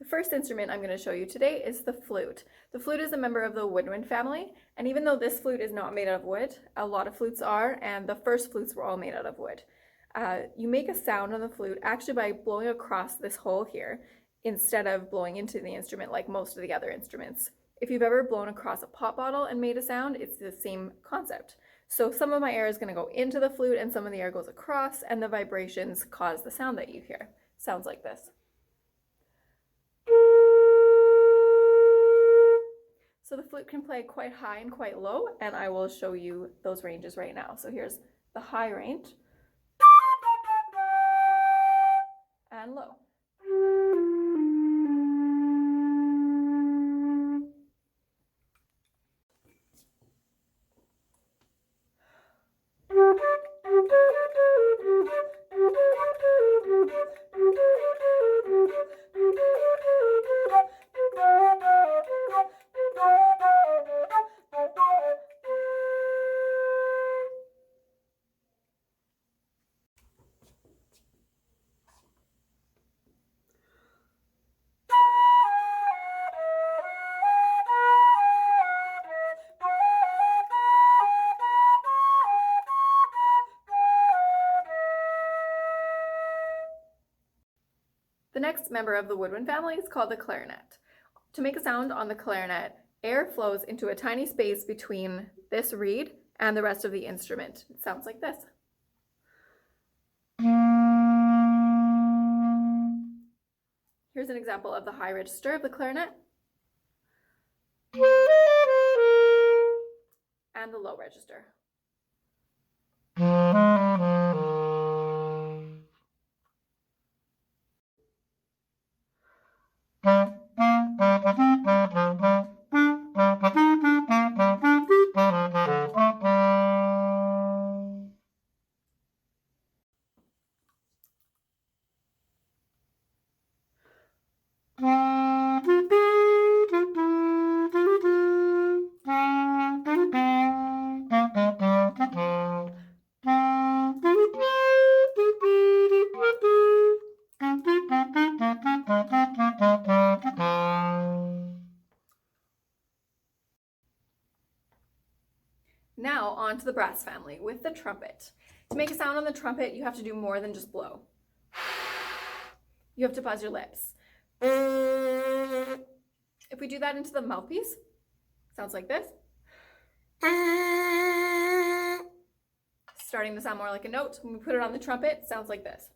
The first instrument I'm going to show you today is the flute. The flute is a member of the woodwind family, and even though this flute is not made out of wood, a lot of flutes are, and the first flutes were all made out of wood. You make a sound on the flute actually by blowing across this hole here instead of blowing into the instrument like most of the other instruments. If you've ever blown across a pop bottle and made a sound, it's the same concept. So some of my air is going to go into the flute and some of the air goes across, and the vibrations cause the sound that you hear. Sounds like this. So the flute can play quite high and quite low, and I will show you those ranges right now. So here's the high range and low. The next member of the woodwind family is called the clarinet. To make a sound on the clarinet, air flows into a tiny space between this reed and the rest of the instrument. It sounds like this. Here's an example of the high register of the clarinet and the low register. Now on to the brass family with the trumpet. To make a sound on the trumpet, you have to do more than just blow. You have to buzz your lips. If we do that into the mouthpiece, sounds like this. Starting to sound more like a note. When we put it on the trumpet, sounds like this.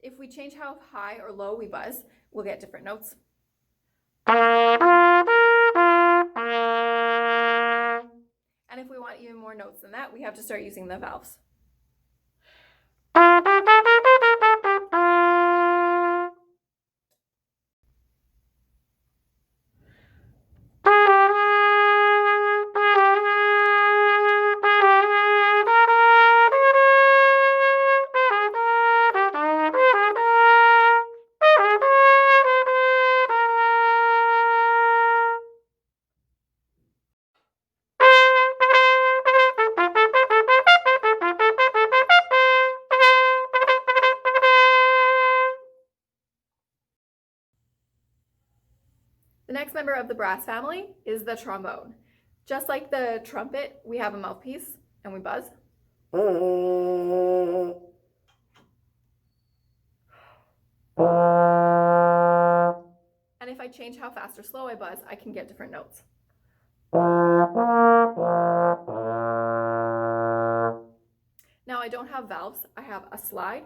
If we change how high or low we buzz, we'll get different notes. And if we want even more notes than that, we have to start using the valves. The next member of the brass family is the trombone. Just like the trumpet, we have a mouthpiece and we buzz. And if I change how fast or slow I buzz, I can get different notes. Now I don't have valves, I have a slide.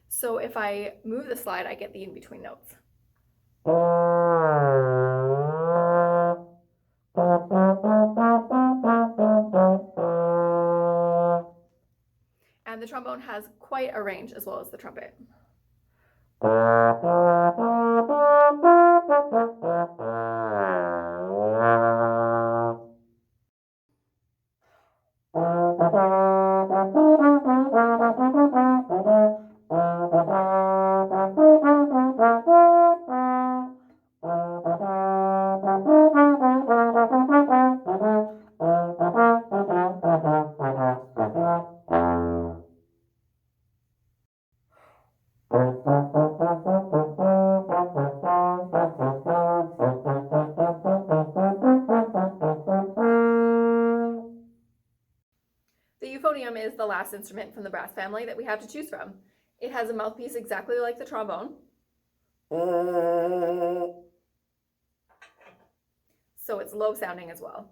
So if I move the slide, I get the in-between notes. And the trombone has quite a range as well as the trumpet. is the last instrument from the brass family that we have to choose from. It has a mouthpiece exactly like the trombone. So it's low sounding as well.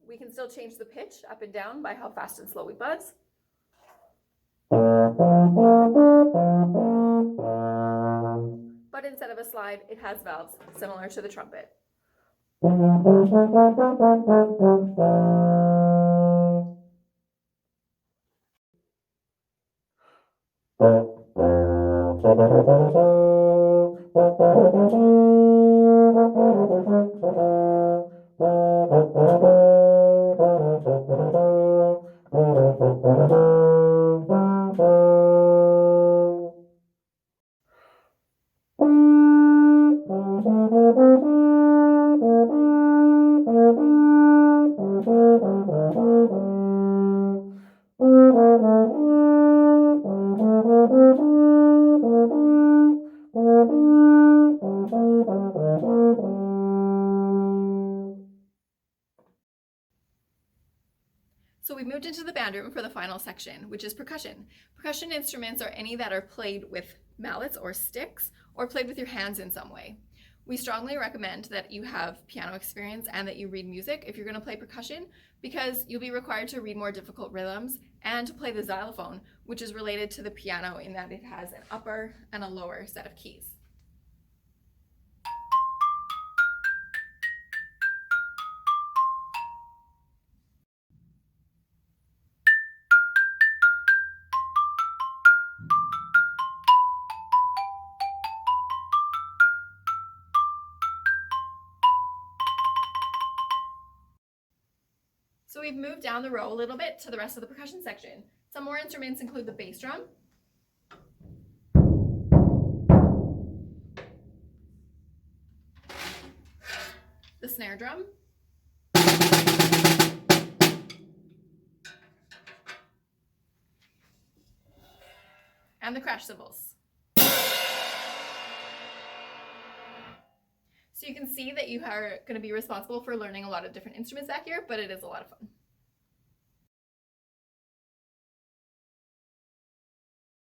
We can still change the pitch up and down by how fast and slow we buzz. But instead of a slide, it has valves, similar to the trumpet. So we moved into the band room for the final section, which is percussion. Percussion instruments are any that are played with mallets or sticks, or played with your hands in some way. We strongly recommend that you have piano experience and that you read music if you're going to play percussion, because you'll be required to read more difficult rhythms and to play the xylophone, which is related to the piano in that it has an upper and a lower set of keys. So we've moved down the row a little bit to the rest of the percussion section. Some more instruments include the bass drum, the snare drum, and the crash cymbals. So you can see that you are going to be responsible for learning a lot of different instruments back here, but it is a lot of fun.